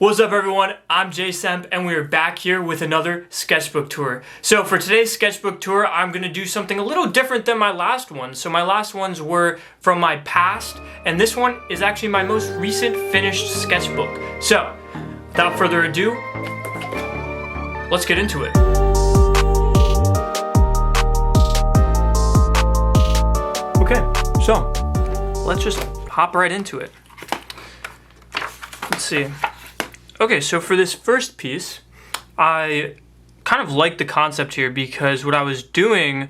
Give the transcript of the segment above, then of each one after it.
What's up everyone, I'm Semp and we are back here with another sketchbook tour. So for today's sketchbook tour, I'm going to do something a little different than my last one. So my last ones were from my past, and this one is actually my most recent finished sketchbook. So without further ado, let's get into it. Okay, so let's just hop right into it. Let's see. Okay, so for this first piece, I kind of like the concept here because what I was doing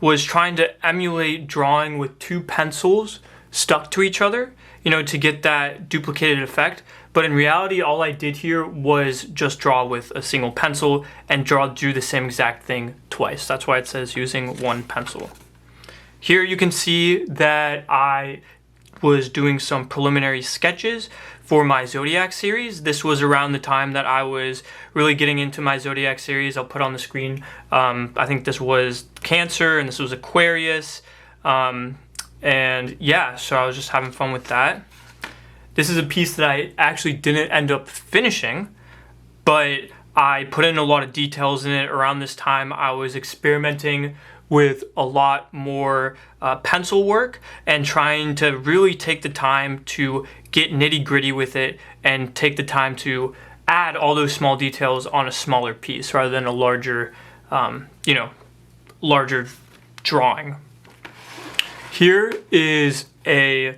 was trying to emulate drawing with two pencils stuck to each other, to get that duplicated effect. But in reality, all I did here was just draw with a single pencil and do the same exact thing twice. That's why it says using one pencil. Here you can see that I was doing some preliminary sketches for my Zodiac series. This was around the time that I was really getting into my Zodiac series. I'll put on the screen. I think this was Cancer and this was Aquarius. And yeah, so I was just having fun with that. This is a piece that I actually didn't end up finishing, but I put in a lot of details in it. Around this time, I was experimenting with a lot more pencil work and trying to really take the time to get nitty-gritty with it and take the time to add all those small details on a smaller piece rather than a larger, larger drawing. Here is a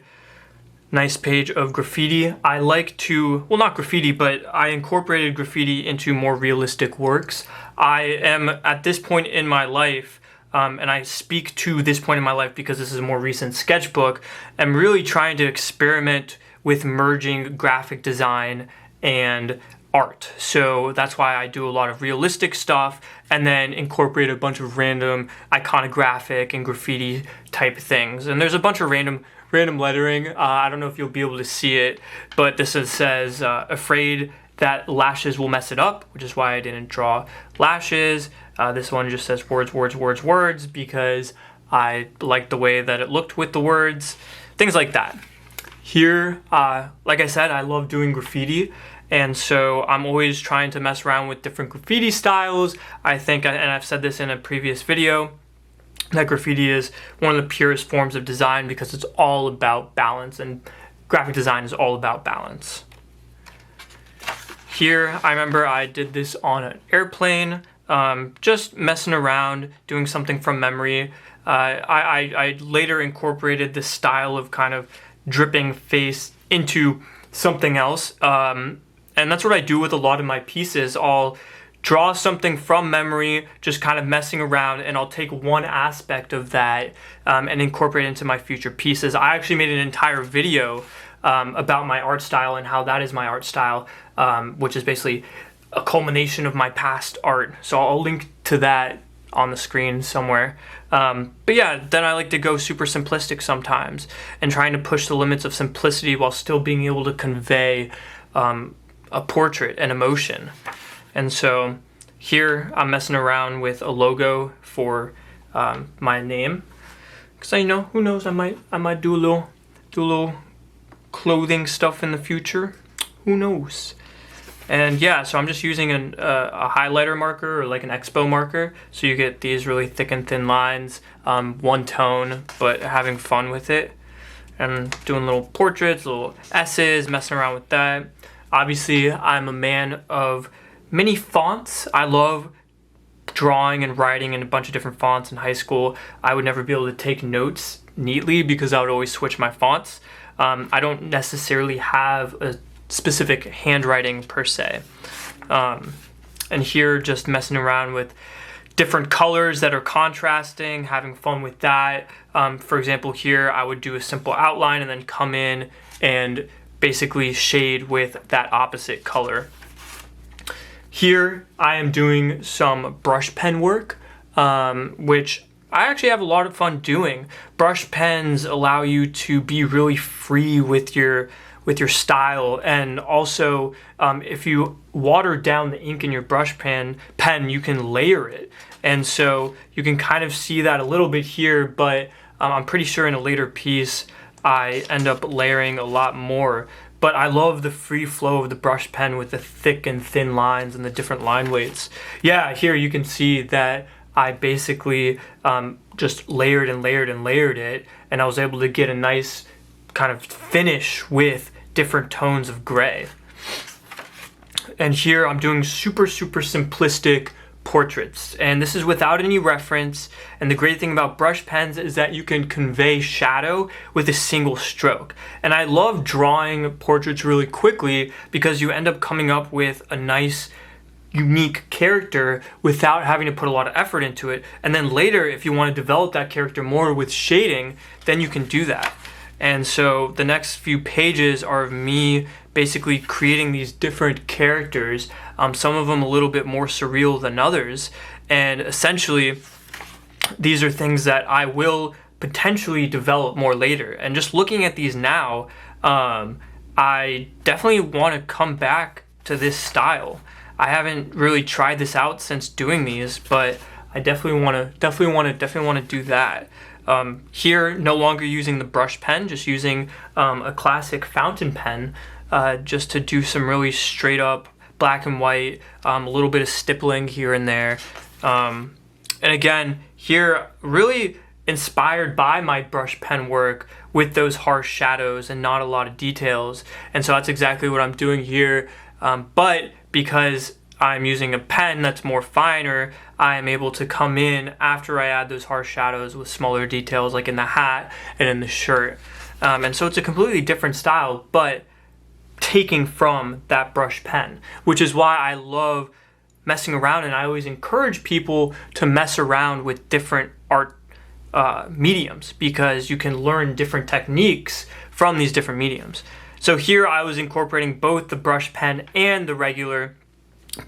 nice page of graffiti. I like to, well, not graffiti, but I incorporated graffiti into more realistic works. I am at this point in my life, and I speak to this point in my life because this is a more recent sketchbook, I'm really trying to experiment with merging graphic design and art. So that's why I do a lot of realistic stuff and then incorporate a bunch of random iconographic and graffiti type things. And there's a bunch of random lettering. I don't know if you'll be able to see it, but this says, afraid that lashes will mess it up, which is why I didn't draw lashes. This one just says words, words, words, words, because I liked the way that it looked with the words, things like that. Here, like I said, I love doing graffiti, and so I'm always trying to mess around with different graffiti styles. I think, and I've said this in a previous video, that graffiti is one of the purest forms of design because it's all about balance, and graphic design is all about balance. Here, I remember I did this on an airplane, just messing around, doing something from memory. I later incorporated this style of kind of dripping face into something else, and that's what I do with a lot of my pieces. I'll draw something from memory, just kind of messing around, and I'll take one aspect of that and incorporate it into my future pieces. I actually made an entire video about my art style and how that is my art style, which is basically a culmination of my past art. So I'll link to that on the screen somewhere. But yeah, then I like to go super simplistic sometimes and trying to push the limits of simplicity while still being able to convey a portrait and emotion. And so here I'm messing around with a logo for my name, because who knows, I might do a little clothing stuff in the future. Who knows? And yeah, so I'm just using a highlighter marker or like an expo marker, so you get these really thick and thin lines, one tone, but having fun with it. And doing little portraits, little S's, messing around with that. Obviously, I'm a man of many fonts. I love drawing and writing in a bunch of different fonts in high school. I would never be able to take notes neatly because I would always switch my fonts. I don't necessarily have a specific handwriting per se. And here just messing around with different colors that are contrasting, having fun with that. For example, here I would do a simple outline and then come in and basically shade with that opposite color. Here I am doing some brush pen work, which I actually have a lot of fun doing. Brush pens allow you to be really free with your style, and also if you water down the ink in your brush pen, you can layer it, and so you can kind of see that a little bit here, but I'm pretty sure in a later piece I end up layering a lot more. but I love the free flow of the brush pen with the thick and thin lines and the different line weights. Yeah, here you can see that I basically just layered and layered and layered it, and I was able to get a nice kind of finish with different tones of gray. And here I'm doing super simplistic portraits, and this is without any reference. And the great thing about brush pens is that you can convey shadow with a single stroke. And I love drawing portraits really quickly because you end up coming up with a nice unique character without having to put a lot of effort into it. And then later, if you want to develop that character more with shading, then you can do that. And so the next few pages are of me basically creating these different characters, some of them a little bit more surreal than others. And essentially, these are things that I will potentially develop more later. And just looking at these now, I definitely want to come back to this style. I haven't really tried this out since doing these, but I definitely want to do that. Here, no longer using the brush pen, just using a classic fountain pen, just to do some really straight up black and white, a little bit of stippling here and there. And again, here, really inspired by my brush pen work with those harsh shadows and not a lot of details. And so that's exactly what I'm doing here. But because I'm using a pen that's more finer, I am able to come in after I add those harsh shadows with smaller details like in the hat and in the shirt. And so it's a completely different style, but taking from that brush pen, which is why I love messing around, and I always encourage people to mess around with different art mediums, because you can learn different techniques from these different mediums. So here I was incorporating both the brush pen and the regular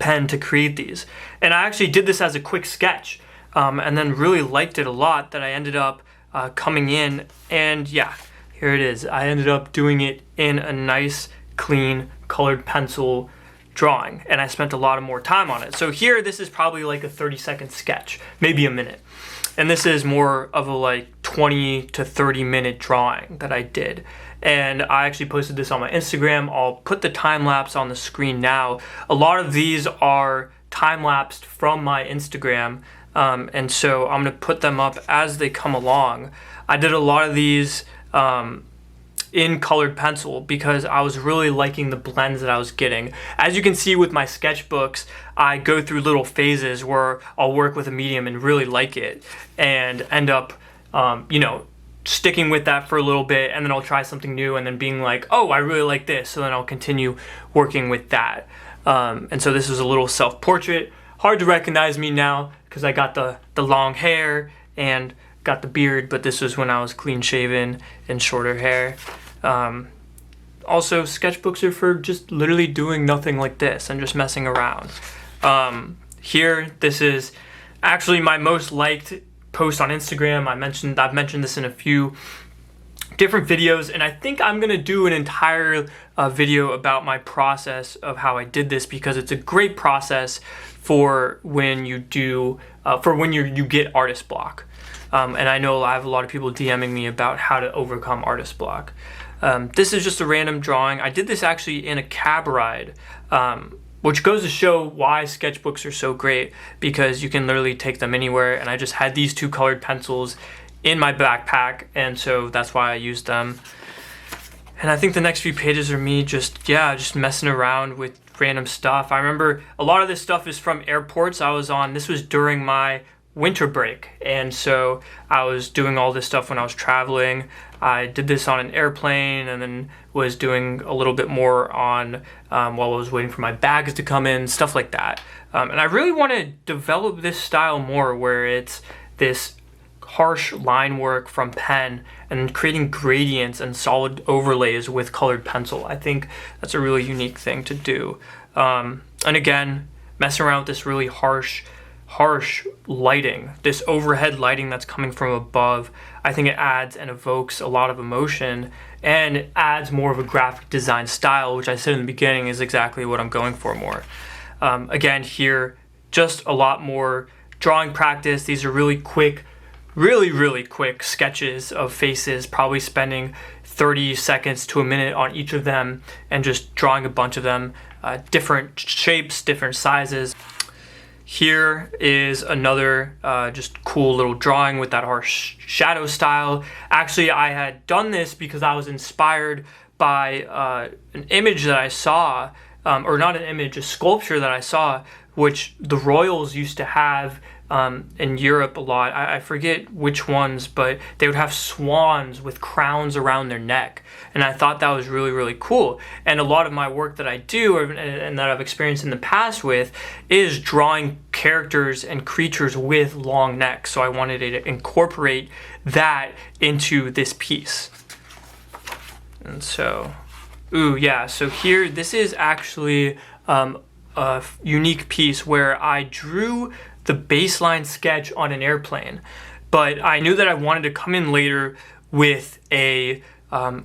pen to create these. And I actually did this as a quick sketch, and then really liked it a lot that I ended up coming in, and yeah, here it is. I ended up doing it in a nice, clean, colored pencil drawing, and I spent a lot of more time on it. So here, this is probably like a 30-second sketch, maybe a minute. And this is more of a like 20 to 30 minute drawing that I did. And I actually posted this on my Instagram. I'll put the time lapse on the screen now. A lot of these are time lapsed from my Instagram. And so I'm gonna put them up as they come along. I did a lot of these in colored pencil because I was really liking the blends that I was getting. As you can see with my sketchbooks, I go through little phases where I'll work with a medium and really like it and end up, sticking with that for a little bit, and then I'll try something new and then being like, oh, I really like this, so then I'll continue working with that. And so this is a little self-portrait. Hard to recognize me now because I got the long hair and got the beard, but this was when I was clean shaven and shorter hair. Also, sketchbooks are for just literally doing nothing like this and just messing around. Here, this is actually my most liked post on Instagram. I've mentioned this in a few different videos, and I think I'm gonna do an entire video about my process of how I did this, because it's a great process for when you do you get artist block. And I know I have a lot of people DMing me about how to overcome artist block. This is just a random drawing. I did this actually in a cab ride, which goes to show why sketchbooks are so great, because you can literally take them anywhere. And I just had these two colored pencils in my backpack, and so that's why I used them. And I think the next few pages are me just messing around with random stuff. I remember a lot of this stuff is from airports I was on. This was during my winter break, and so I was doing all this stuff when I was traveling. I did this on an airplane, and then was doing a little bit more on while I was waiting for my bags to come in, stuff like that. And I really want to develop this style more, where it's this harsh line work from pen and creating gradients and solid overlays with colored pencil. I think that's a really unique thing to do. And again, messing around with this really harsh lighting, this overhead lighting that's coming from above. I think it adds and evokes a lot of emotion and adds more of a graphic design style, which I said in the beginning is exactly what I'm going for more. Again, here, just a lot more drawing practice. These are really quick sketches of faces, probably spending 30 seconds to a minute on each of them and just drawing a bunch of them, different shapes, different sizes. Here is another just cool little drawing with that harsh shadow style. Actually, I had done this because I was inspired by an image that I saw, or not an image, a sculpture that I saw, which the royals used to have in Europe a lot. I forget which ones, but they would have swans with crowns around their neck. And I thought that was really, really cool. And a lot of my work that I do and that I've experienced in the past with is drawing characters and creatures with long necks. So I wanted to incorporate that into this piece. And so, so here, this is actually a unique piece where I drew the baseline sketch on an airplane, but I knew that I wanted to come in later with a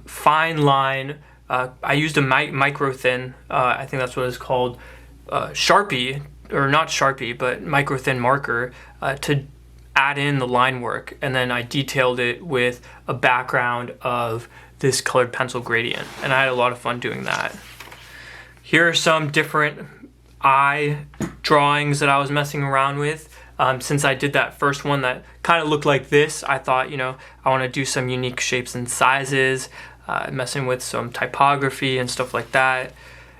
fine line. I used a micro thin, I think that's what it's called, Sharpie, or not Sharpie, but micro thin marker to add in the line work, and then I detailed it with a background of this colored pencil gradient, and I had a lot of fun doing that. Here are some different eye drawings that I was messing around with. Since I did that first one that kind of looked like this, I thought, I want to do some unique shapes and sizes, messing with some typography and stuff like that.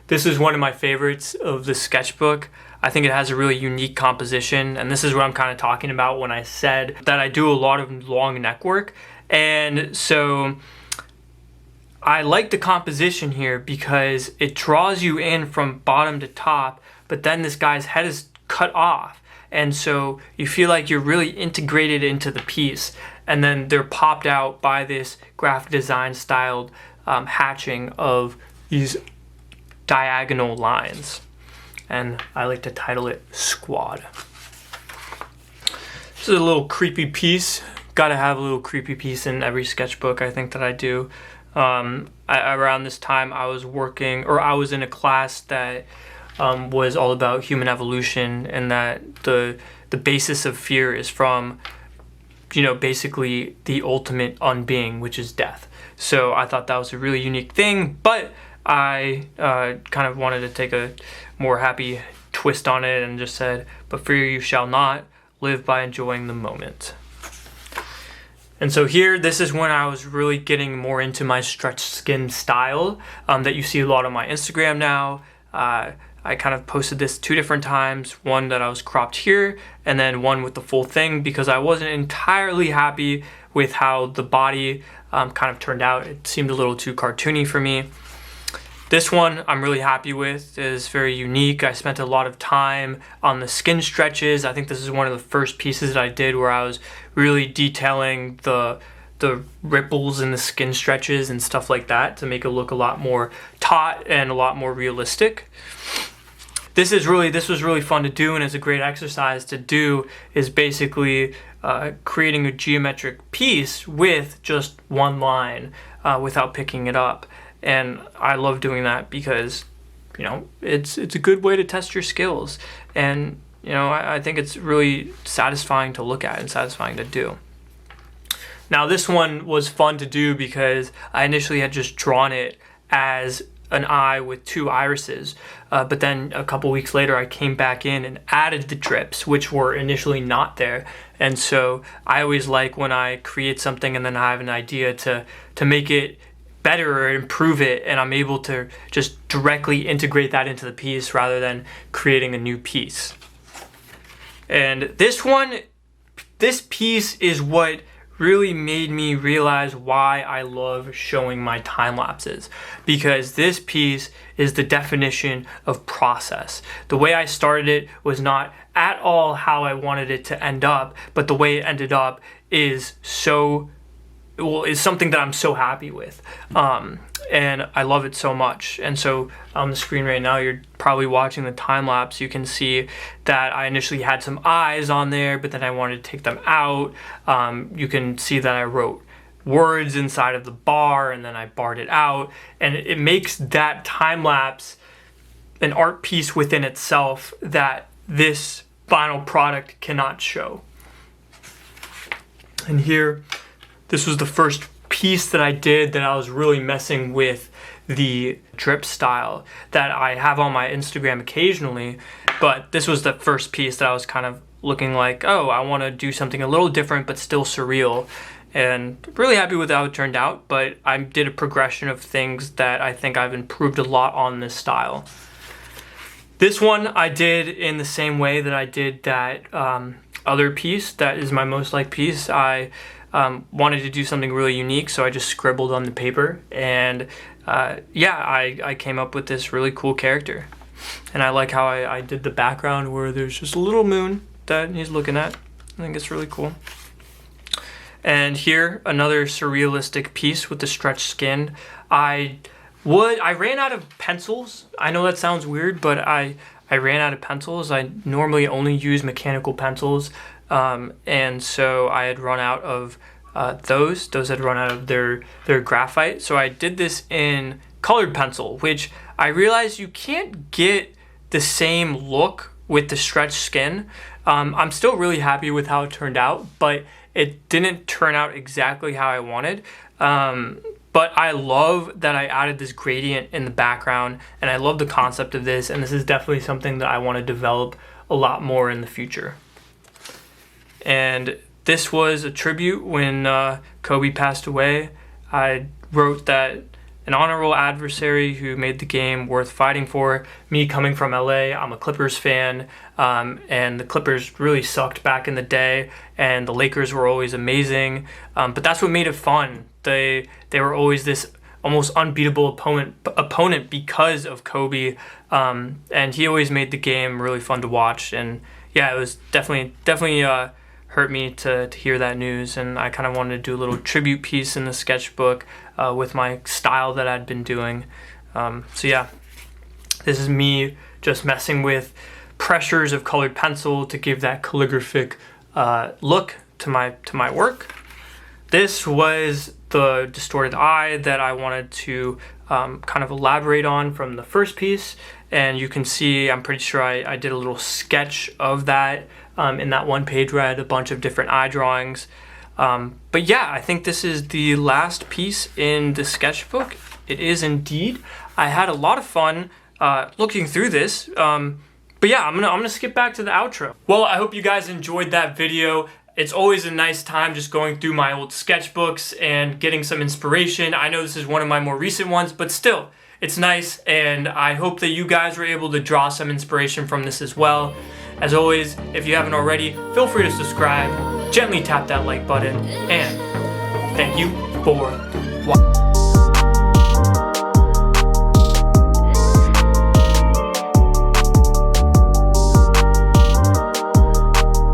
This is one of my favorites of the sketchbook. I think it has a really unique composition, and this is what I'm kind of talking about when I said that I do a lot of long neck work. And so I like the composition here because it draws you in from bottom to top, but then this guy's head is cut off. And so you feel like you're really integrated into the piece. And then they're popped out by this graphic design styled hatching of these diagonal lines. And I like to title it Squad. This is a little creepy piece. Gotta have a little creepy piece in every sketchbook, I think, that I do. Around this time I was in a class that was all about human evolution, and that the basis of fear is from, basically the ultimate unbeing, which is death. So I thought that was a really unique thing, but I kind of wanted to take a more happy twist on it and just said, but fear you shall not, live by enjoying the moment. And so here, this is when I was really getting more into my stretch skin style that you see a lot on my Instagram now. I kind of posted this 2 different times, one that I was cropped here, and then one with the full thing, because I wasn't entirely happy with how the body kind of turned out. It seemed a little too cartoony for me. This one I'm really happy with. It is very unique. I spent a lot of time on the skin stretches. I think this is one of the first pieces that I did where I was really detailing the ripples in the skin stretches and stuff like that to make it look a lot more taut and a lot more realistic. This was really fun to do, and it's a great exercise to do, is basically creating a geometric piece with just one line without picking it up. And I love doing that because, it's a good way to test your skills. And, I think it's really satisfying to look at and satisfying to do. Now, this one was fun to do because I initially had just drawn it as an eye with 2 irises. But then a couple weeks later, I came back in and added the drips, which were initially not there. And so I always like when I create something and then I have an idea to make it better or improve it, and I'm able to just directly integrate that into the piece rather than creating a new piece. And this piece is what really made me realize why I love showing my time lapses, because this piece is the definition of process. The way I started it was not at all how I wanted it to end up, but the way it ended up is something that I'm so happy with. And I love it so much. And so on the screen right now, you're probably watching the time lapse. You can see that I initially had some eyes on there, but then I wanted to take them out. You can see that I wrote words inside of the bar, and then I barred it out. And it makes that time lapse an art piece within itself that this final product cannot show. And here, this was the first piece that I did that I was really messing with the drip style that I have on my Instagram occasionally, but this was the first piece that I was kind of looking like, oh, I want to do something a little different but still surreal, and really happy with how it turned out. But I did a progression of things that I think I've improved a lot on this style. This one I did in the same way that I did that other piece that is my most liked piece. I wanted to do something really unique, so I just scribbled on the paper, and yeah, I came up with this really cool character. And I like how I did the background where there's just a little moon that he's looking at. I think it's really cool. And here, another surrealistic piece with the stretched skin. I ran out of pencils. I know that sounds weird, but I ran out of pencils. I normally only use mechanical pencils, and so I had run out of those. Those had run out of their graphite. So I did this in colored pencil, which I realized you can't get the same look with the stretched skin. I'm still really happy with how it turned out, but it didn't turn out exactly how I wanted. But I love that I added this gradient in the background, and I love the concept of this, and this is definitely something that I want to develop a lot more in the future. And this was a tribute when Kobe passed away. I wrote that an honorable adversary who made the game worth fighting for. Me coming from LA, I'm a Clippers fan, and the Clippers really sucked back in the day, and the Lakers were always amazing, but that's what made it fun. They were always this almost unbeatable opponent because of Kobe, and he always made the game really fun to watch. And yeah, it was definitely hurt me to hear that news, and I kind of wanted to do a little tribute piece in the sketchbook with my style that I'd been doing. So yeah, this is me just messing with pressures of colored pencil to give that calligraphic look to my work. This was the distorted eye that I wanted to kind of elaborate on from the first piece, and you can see I'm pretty sure I did a little sketch of that in that one page where I had a bunch of different eye drawings. But yeah, I think this is the last piece in the sketchbook. It is indeed. I had a lot of fun looking through this. But yeah, I'm gonna skip back to the outro. Well, I hope you guys enjoyed that video. It's always a nice time just going through my old sketchbooks and getting some inspiration. I know this is one of my more recent ones, but still, it's nice, and I hope that you guys were able to draw some inspiration from this as well. As always, if you haven't already, feel free to subscribe, gently tap that like button, and thank you for watching.